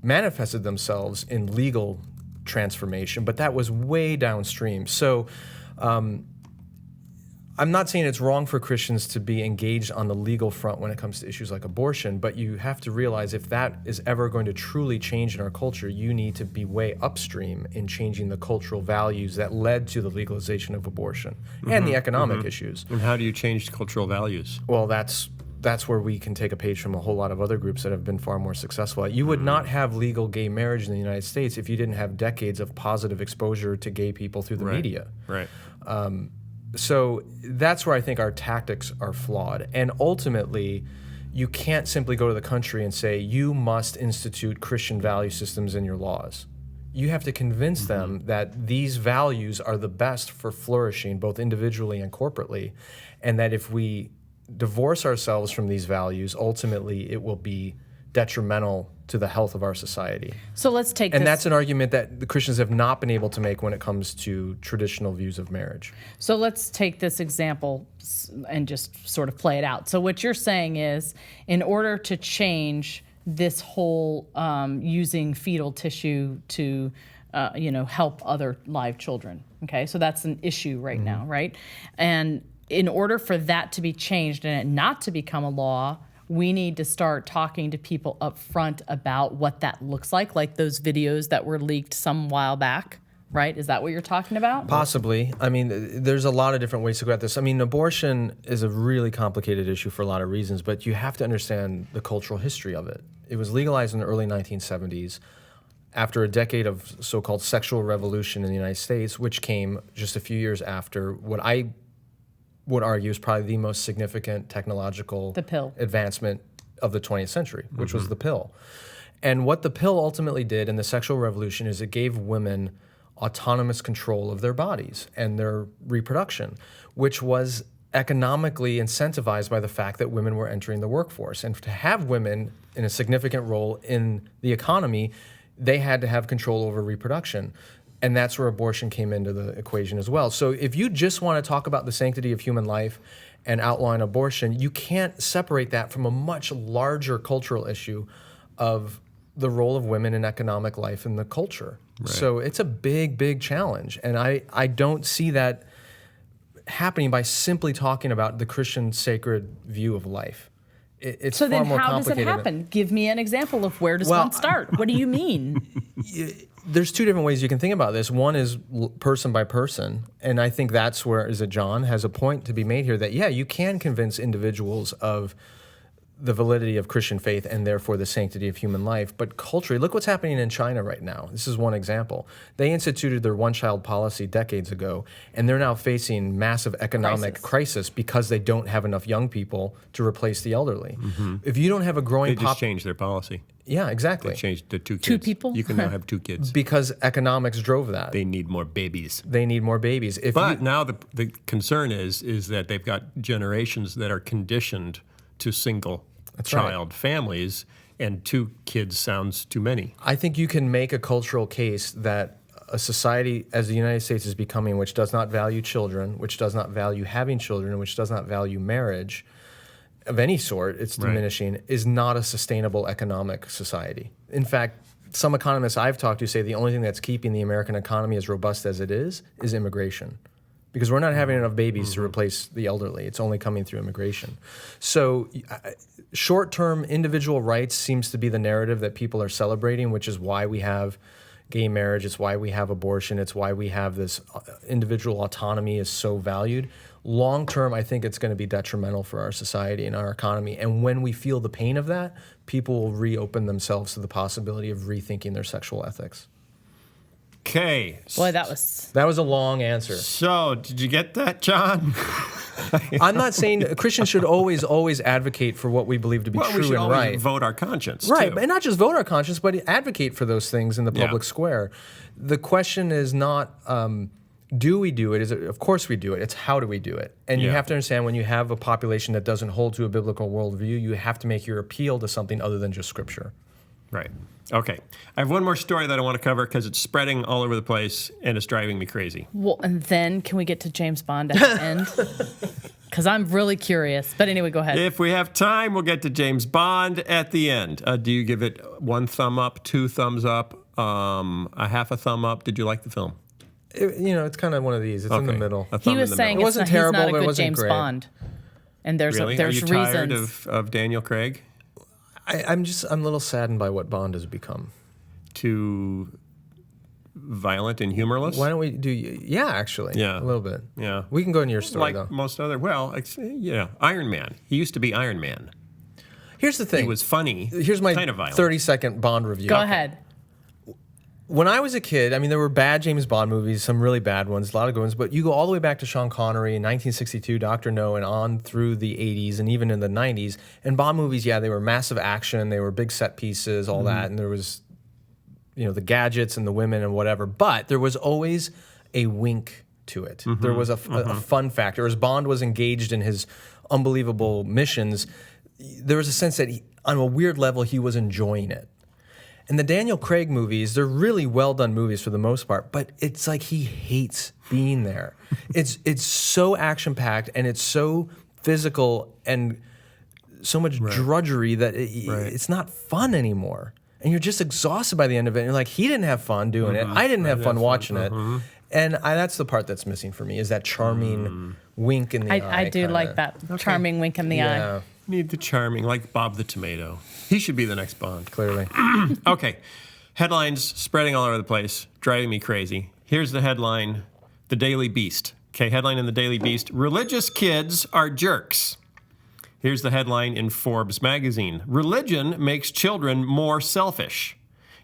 manifested themselves in legal transformation, but that was way downstream. So I'm not saying it's wrong for Christians to be engaged on the legal front when it comes to issues like abortion, but you have to realize if that is ever going to truly change in our culture, you need to be way upstream in changing the cultural values that led to the legalization of abortion and the economic issues. And how do you change cultural values? Well, that's where we can take a page from a whole lot of other groups that have been far more successful. You would not have legal gay marriage in the United States if you didn't have decades of positive exposure to gay people through the media. Right. So that's where I think our tactics are flawed. And ultimately, you can't simply go to the country and say, you must institute Christian value systems in your laws. You have to convince them that these values are the best for flourishing, both individually and corporately, and that if we divorce ourselves from these values, ultimately it will be detrimental to the health of our society. So let's take And this. that's an argument that the Christians have not been able to make when it comes to traditional views of marriage. So let's take this example and just sort of play it out. So what you're saying is, in order to change this whole using fetal tissue to, help other live children, okay? So that's an issue right now, right? And in order for that to be changed and it not to become a law, we need to start talking to people up front about what that looks like those videos that were leaked some while back, right? Is that what you're talking about? Possibly. I mean, there's a lot of different ways to go at this. I mean, abortion is a really complicated issue for a lot of reasons, but you have to understand the cultural history of it. It was legalized in the early 1970s after a decade of so-called sexual revolution in the United States, which came just a few years after what I would argue is probably the most significant technological advancement of the 20th century, which was the pill. And what the pill ultimately did in the sexual revolution is it gave women autonomous control of their bodies and their reproduction, which was economically incentivized by the fact that women were entering the workforce. And to have women in a significant role in the economy, they had to have control over reproduction. And that's where abortion came into the equation as well. So if you just want to talk about the sanctity of human life and outline abortion, you can't separate that from a much larger cultural issue of the role of women in economic life in the culture. Right. So it's a big, big challenge. And I don't see that happening by simply talking about the Christian sacred view of life. it's So far then more how does it complicated. happen? Give me an example of where does Well, one start? What do you mean? There's two different ways you can think about this. One is person by person, and I think that's where, is it John, has a point to be made here that, yeah, you can convince individuals of the validity of Christian faith and therefore the sanctity of human life. But culturally, look what's happening in China right now. This is one example. They instituted their one-child policy decades ago, and they're now facing massive economic crisis because they don't have enough young people to replace the elderly. If you don't have a growing They just changed their policy. Yeah, exactly. They changed to 2 kids. 2 people? You can now have 2 kids. Because economics drove that. They need more babies. They need more babies. But now the concern is that they've got generations that are conditioned to single child families, and 2 kids sounds too many. I think you can make a cultural case that a society as the United States is becoming, which does not value children, which does not value having children, which does not value marriage of any sort, it's diminishing, is not a sustainable economic society. In fact, some economists I've talked to say the only thing that's keeping the American economy as robust as it is immigration. Because we're not having enough babies to replace the elderly. It's only coming through immigration. So short-term individual rights seems to be the narrative that people are celebrating, which is why we have gay marriage. It's why we have abortion. It's why we have this individual autonomy is so valued. Long-term, I think it's going to be detrimental for our society and our economy. And when we feel the pain of that, people will reopen themselves to the possibility of rethinking their sexual ethics. Okay. Boy, that was a long answer. So, did you get that, John? I'm not saying Christians should always advocate for what we believe to be true we should and always right. vote our conscience, Right, too. and not just vote our conscience, but advocate for those things in the public square. The question is not, do we do it? Of course we do it. It's how do we do it? And you have to understand when you have a population that doesn't hold to a biblical worldview, you have to make your appeal to something other than just Scripture. Right. Okay. I have one more story that I want to cover because it's spreading all over the place and it's driving me crazy. Well, and then can we get to James Bond at the end? Because I'm really curious. But anyway, go ahead. If we have time, we'll get to James Bond at the end. Do you give it 1 thumb up, 2 thumbs up, a half a thumb up? Did you like the film? It's kind of one of these. It's in the middle. He was saying it wasn't terrible, he's not but a it good wasn't James great. Bond. And there's Really? there's Are you tired reasons. of Daniel Craig? I'm a little saddened by what Bond has become. Too violent and humorless? Why don't we do? Yeah, actually. Yeah. A little bit. Yeah. We can go into your story, Like though. most other, Iron Man. He used to be Iron Man. Here's the thing. He was funny. Here's my kind of violent. 30-second Bond review. Go ahead. When I was a kid, there were bad James Bond movies, some really bad ones, a lot of good ones, but you go all the way back to Sean Connery in 1962, Dr. No, and on through the 80s and even in the 90s. And Bond movies, they were massive action, they were big set pieces, all that, and there was, the gadgets and the women and whatever, but there was always a wink to it. There was a fun factor. As Bond was engaged in his unbelievable missions, there was a sense that on a weird level, he was enjoying it. And the Daniel Craig movies, they're really well done movies for the most part, but it's like he hates being there. It's so action packed and it's so physical and so much drudgery that it's not fun anymore. And you're just exhausted by the end of it. And you're like, he didn't have fun doing it. I didn't have fun watching it. And that's the part that's missing for me is that charming wink in the eye. I do like that charming wink in the eye. Need the charming, like Bob the Tomato. He should be the next Bond. Clearly. Okay. Headlines spreading all over the place, driving me crazy. Here's the headline, The Daily Beast. Okay, headline in The Daily Beast, religious kids are jerks. Here's the headline in Forbes magazine, religion makes children more selfish.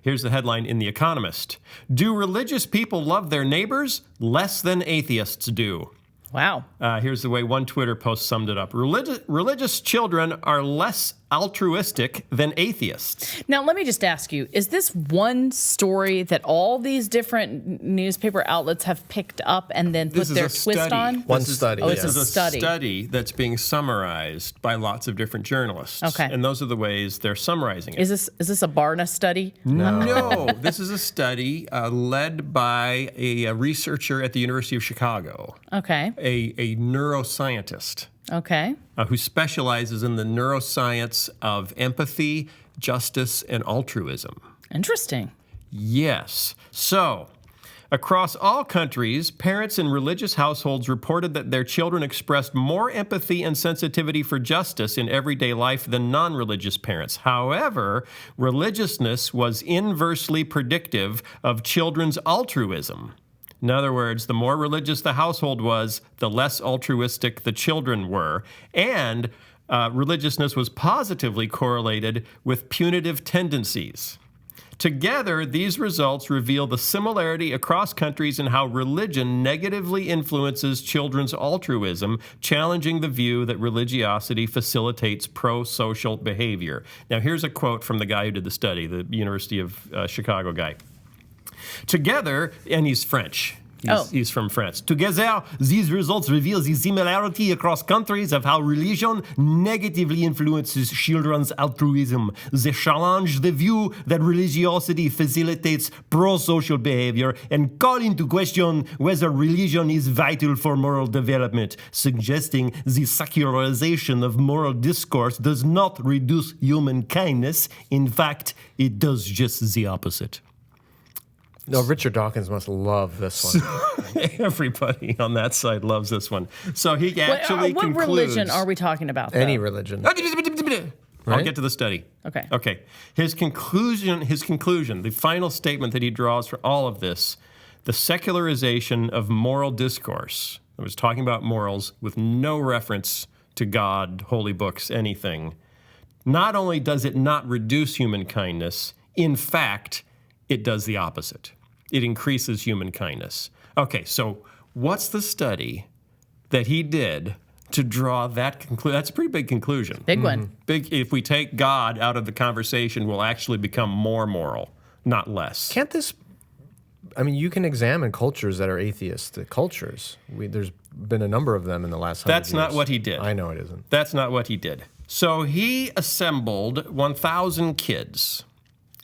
Here's the headline in The Economist, do religious people love their neighbors less than atheists do? Wow. Here's the way one Twitter post summed it up. Religious children are less altruistic than atheists. Now, let me just ask you, is this one story that all these different newspaper outlets have picked up and then put their twist on? One study. Oh, it's This a is study. a study that's being summarized by lots of different journalists. Okay. And those are the ways they're summarizing it. Is this a Barna study? No, this is a study led by a researcher at the University of Chicago, Okay. a neuroscientist Okay. who specializes in the neuroscience of empathy, justice, and altruism. Interesting. Yes. So, Across all countries, parents in religious households reported that their children expressed more empathy and sensitivity for justice in everyday life than non-religious parents. However, religiousness was inversely predictive of children's altruism. In other words, the more religious the household was, the less altruistic the children were. And religiousness was positively correlated with punitive tendencies. Together, these results reveal the similarity across countries in how religion negatively influences children's altruism, challenging the view that religiosity facilitates pro-social behavior. Now, here's a quote from the guy who did the study, the University of Chicago guy. Together, and he's French. He's from France. Together, these results reveal the similarity across countries of how religion negatively influences children's altruism. They challenge the view that religiosity facilitates pro-social behavior and call into question whether religion is vital for moral development, suggesting the secularization of moral discourse does not reduce human kindness. In fact, it does just the opposite. No, Richard Dawkins must love this one. Everybody on that side loves this one. So he actually what concludes... religion are we talking about, though? Any religion. I'll get to the study. Okay. His conclusion, the final statement that he draws for all of this, the secularization of moral discourse. I was talking about morals with no reference to God, holy books, anything. Not only does it not reduce human kindness, in fact, it does the opposite. It increases human kindness. Okay, so what's the study that he did to draw that conclusion? That's a pretty big conclusion. Big one. Big. If we take God out of the conversation, we'll actually become more moral, not less. Can't this... I mean, you can examine cultures that are atheistic cultures. There's been a number of them in the last 100 years. That's not what he did. I know it isn't. That's not what he did. So he assembled 1,000 kids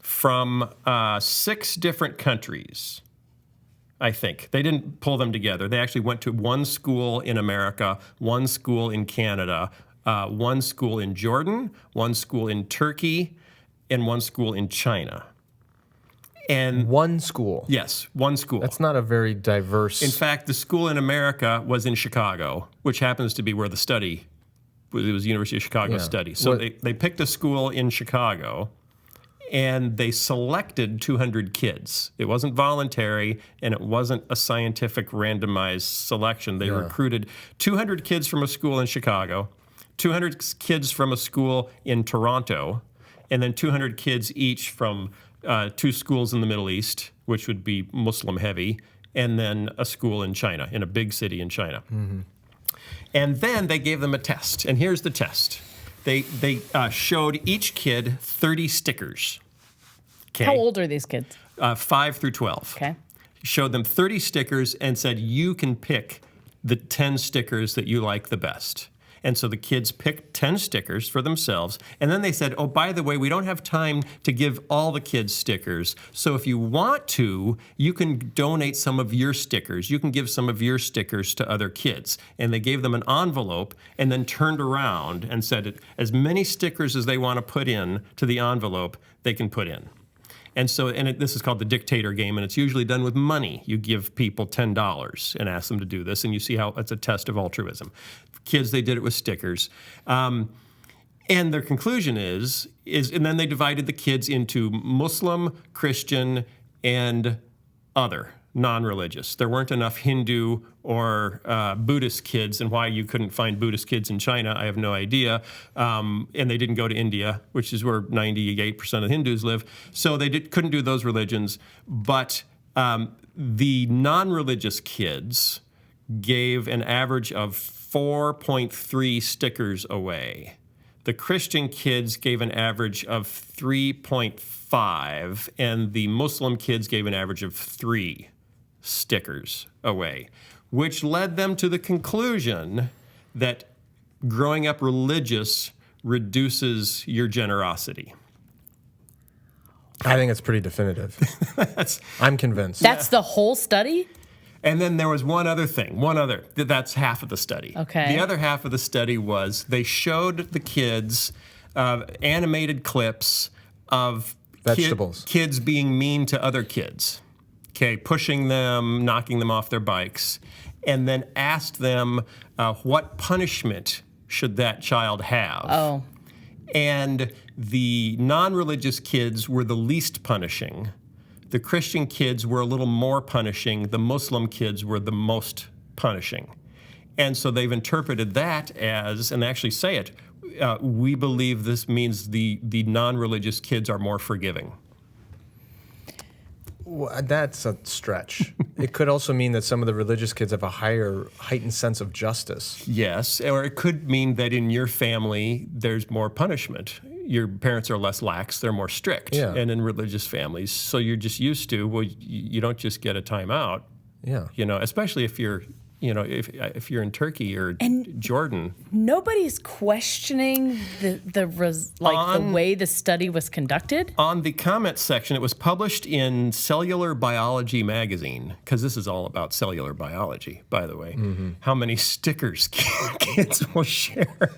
from 6 different countries, I think. They didn't pull them together. They actually went to one school in America, one school in Canada, one school in Jordan, one school in Turkey, and one school in China. And one school? Yes, one school. That's not a very diverse... In fact, the school in America was in Chicago, which happens to be where the study, it was the University of Chicago study. So they picked a school in Chicago, and they selected 200 kids. It wasn't voluntary, and it wasn't a scientific randomized selection. They recruited 200 kids from a school in Chicago, 200 kids from a school in Toronto, and then 200 kids each from 2 schools in the Middle East, which would be Muslim heavy, and then a school in China, in a big city in China. Mm-hmm. And then they gave them a test, and here's the test. They showed each kid 30 stickers. Okay. How old are these kids? 5 through 12. Okay. Showed them 30 stickers and said, you can pick the 10 stickers that you like the best. And so the kids picked 10 stickers for themselves. And then they said, oh, by the way, we don't have time to give all the kids stickers. So if you want to, you can donate some of your stickers. You can give some of your stickers to other kids. And they gave them an envelope and then turned around and said, as many stickers as they want to put in to the envelope, they can put in. And so, this is called the dictator game, and it's usually done with money. You give people $10 and ask them to do this, and you see how it's a test of altruism. Kids, they did it with stickers. And their conclusion is, and then they divided the kids into Muslim, Christian, and other, non-religious. There weren't enough Hindu or Buddhist kids, and why you couldn't find Buddhist kids in China, I have no idea. And they didn't go to India, which is where 98% of Hindus live. So they couldn't do those religions. But the non-religious kids gave an average of 4.3 stickers away. The Christian kids gave an average of 3.5, and the Muslim kids gave an average of 3 stickers away, which led them to the conclusion that growing up religious reduces your generosity. I think it's pretty definitive. I'm convinced. That's the whole study? And then there was one other thing, that's half of the study. Okay. The other half of the study was they showed the kids animated clips of vegetables. Kids being mean to other kids. okay, pushing them, knocking them off their bikes, and then asked them what punishment should that child have. Oh. And the non-religious kids were the least punishing. The Christian kids were a little more punishing. The Muslim kids were the most punishing. And so they've interpreted that as, and they actually say it, we believe this means the non-religious kids are more forgiving. Well, that's a stretch. It could also mean that some of the religious kids have a heightened sense of justice. Yes, or it could mean that in your family there's more punishment. Your parents are less lax, they're more strict. Yeah. And in religious families, so you're just used to, well, you don't just get a timeout. Yeah. Especially if you're, if you're in Turkey or Jordan. Nobody's questioning the way the study was conducted. On the comments section, it was published in Cellular Biology magazine, because this is all about cellular biology, by the way. Mm-hmm. How many stickers kids will share?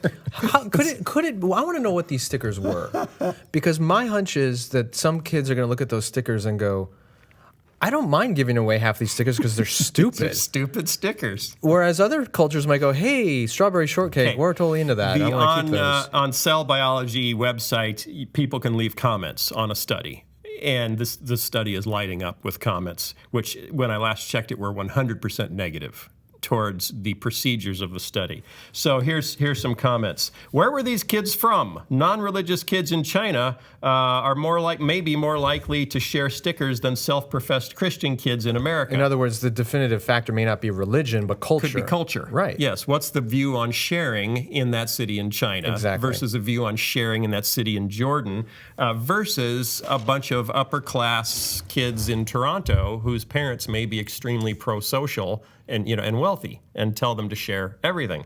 Could it? I want to know what these stickers were, because my hunch is that some kids are going to look at those stickers and go, I don't mind giving away half these stickers because they're stupid. They're stupid stickers. Whereas other cultures might go, hey, strawberry shortcake, we're totally into that. I want to keep those. On Cell Biology website, people can leave comments on a study. And this study is lighting up with comments, which when I last checked it were 100% negative towards the procedures of the study. So here's some comments. Where were these kids from? Non-religious kids in China are maybe more likely to share stickers than self-professed Christian kids in America. In other words, the definitive factor may not be religion, but culture. Could be culture. Right. Yes. What's the view on sharing in that city in China versus a view on sharing in that city in Jordan versus a bunch of upper-class kids in Toronto whose parents may be extremely pro-social and wealthy, and tell them to share everything.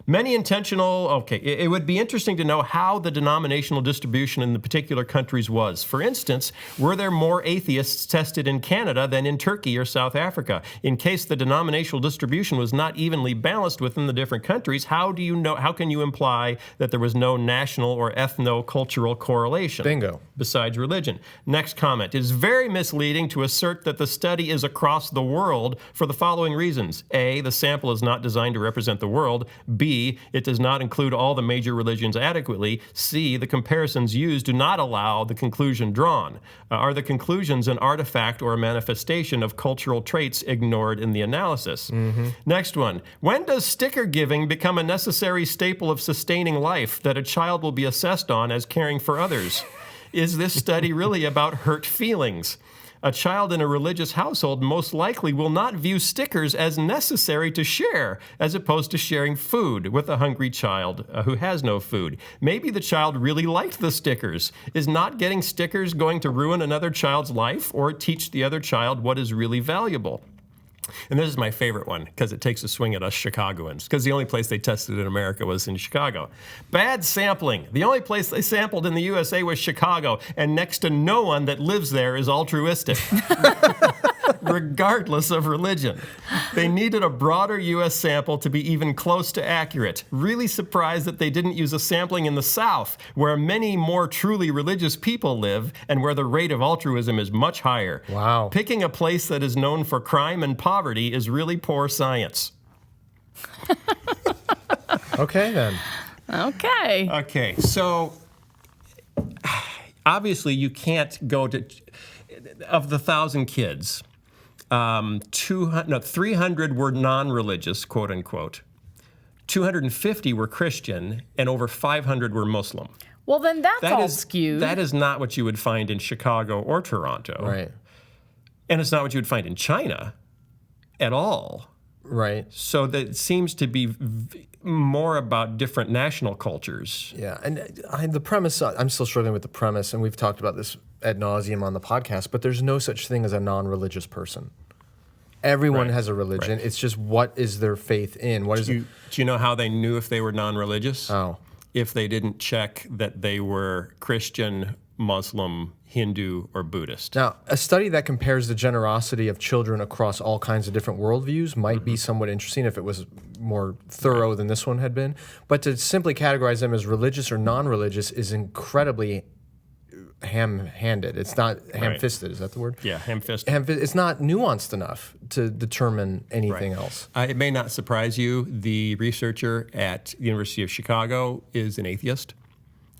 It would be interesting to know how the denominational distribution in the particular countries was. For instance, were there more atheists tested in Canada than in Turkey or South Africa? In case the denominational distribution was not evenly balanced within the different countries, how can you imply that there was no national or ethno-cultural correlation? Bingo. Besides religion. Next comment. It is very misleading to assert that the study is across the world for the following reasons. A, the sample is not designed to represent the world. B, it does not include all the major religions adequately. C, the comparisons used do not allow the conclusion drawn. Are the conclusions an artifact or a manifestation of cultural traits ignored in the analysis? Mm-hmm. Next one. When does sticker giving become a necessary staple of sustaining life that a child will be assessed on as caring for others? Is this study really about hurt feelings? A child in a religious household most likely will not view stickers as necessary to share, as opposed to sharing food with a hungry child who has no food. Maybe the child really liked the stickers. Is not getting stickers going to ruin another child's life or teach the other child what is really valuable? And this is my favorite one because it takes a swing at us Chicagoans, because the only place they tested in America was in Chicago. Bad sampling. The only place they sampled in the USA was Chicago, and next to no one that lives there is altruistic, regardless of religion. They needed a broader U.S. sample to be even close to accurate. Really surprised that they didn't use a sampling in the South, where many more truly religious people live and where the rate of altruism is much higher. Wow. Picking a place that is known for crime and poverty is really poor science. Okay, then. Okay, so obviously you can't go to, of the 1,000 kids, 300 were non-religious, quote unquote. 250 were Christian, and over 500 were Muslim. Well, then that's skewed. That is not what you would find in Chicago or Toronto. Right. And it's not what you would find in China at all. Right. So that seems to be more about different national cultures. Yeah, and the premise, I'm still struggling with the premise, and we've talked about this ad nauseum on the podcast, but there's no such thing as a non-religious person. Everyone has a religion. Right. It's just what is their faith in? Do you know how they knew if they were non-religious? Oh. If they didn't check that they were Christian, Muslim, Hindu, or Buddhist. Now, a study that compares the generosity of children across all kinds of different worldviews might be somewhat interesting if it was more thorough than this one had been. But to simply categorize them as religious or non-religious is incredibly ham-handed. It's not ham-fisted. Is that the word? Yeah, ham-fisted. It's not nuanced enough to determine anything else. It may not surprise you. The researcher at the University of Chicago is an atheist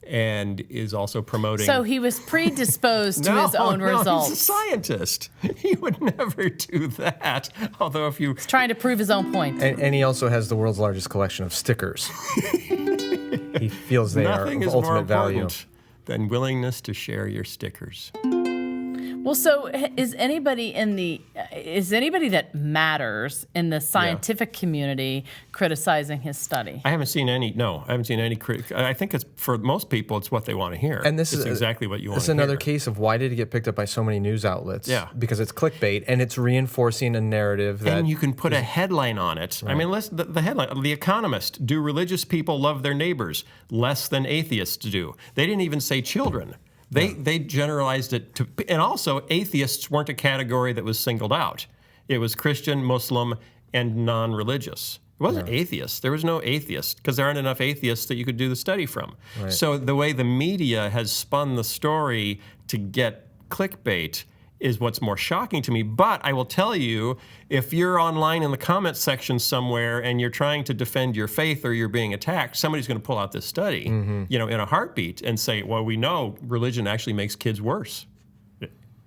and is also promoting... So he was predisposed to his own results. He's a scientist. He would never do that. Although if you... He's trying to prove his own point. And he also has the world's largest collection of stickers. He feels they are of ultimate value. Than willingness to share your stickers. Well, so is anybody that matters in the scientific community criticizing his study? I haven't seen any. No, I haven't seen any critic. I think it's for most people, it's what they want to hear. And this is exactly what you want to It's hear. another case of why did it get picked up by so many news outlets? Yeah, because it's clickbait and it's reinforcing a narrative that. And you can put a headline on it. Right. I mean, the headline: The Economist: Do religious people love their neighbors less than atheists do? They didn't even say children. They generalized it to, and also atheists weren't a category that was singled out. It was Christian, Muslim, and non-religious. It wasn't atheists. There was no atheist because there aren't enough atheists that you could do the study from. Right. So the way the media has spun the story to get clickbait is what's more shocking to me. But I will tell you, if you're online in the comments section somewhere and you're trying to defend your faith or you're being attacked, somebody's going to pull out this study, in a heartbeat and say, well, we know religion actually makes kids worse.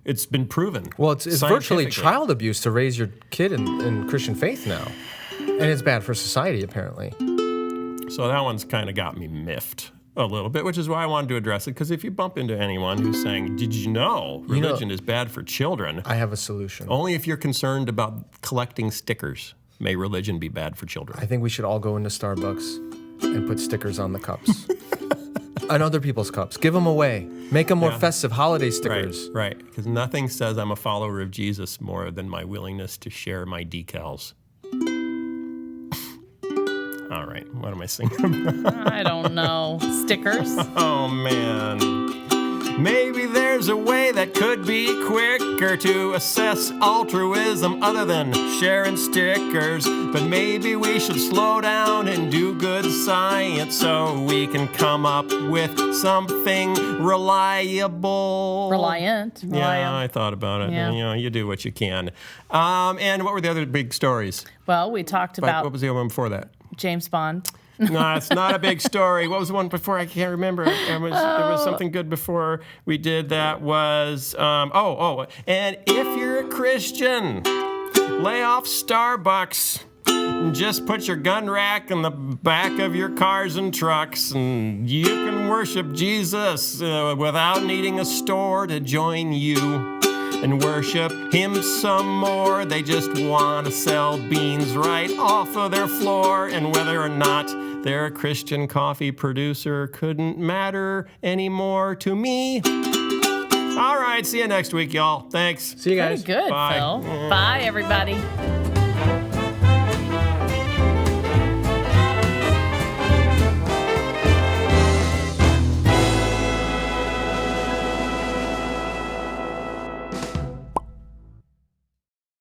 It's been proven. Well, it's virtually child abuse to raise your kid in Christian faith now. And it's bad for society, apparently. So that one's kind of got me miffed a little bit, which is why I wanted to address it, because if you bump into anyone who's saying, did you know religion is bad for children? I have a solution. Only if you're concerned about collecting stickers may religion be bad for children. I think we should all go into Starbucks and put stickers on the cups. On other people's cups. Give them away. Make them more festive, holiday stickers. Right, because nothing says I'm a follower of Jesus more than my willingness to share my decals. All right, what am I singing about? I don't know. Stickers? Oh, man. Maybe there's a way that could be quicker to assess altruism other than sharing stickers. But maybe we should slow down and do good science so we can come up with something reliable. Reliant. Yeah, I thought about it. Yeah. You do what you can. And what were the other big stories? Well, we talked about... What was the other one before that? James Bond. No, it's not a big story. What was the one before? I can't remember. There was something good before we did that was, and if you're a Christian, lay off Starbucks. Just put your gun rack in the back of your cars and trucks, and you can worship Jesus without needing a store to join you. And worship him some more. They just want to sell beans right off of their floor. And whether or not they're a Christian coffee producer couldn't matter anymore to me. All right, see you next week, y'all. Thanks. See you guys. Pretty good, Bye. Phil. Bye, everybody.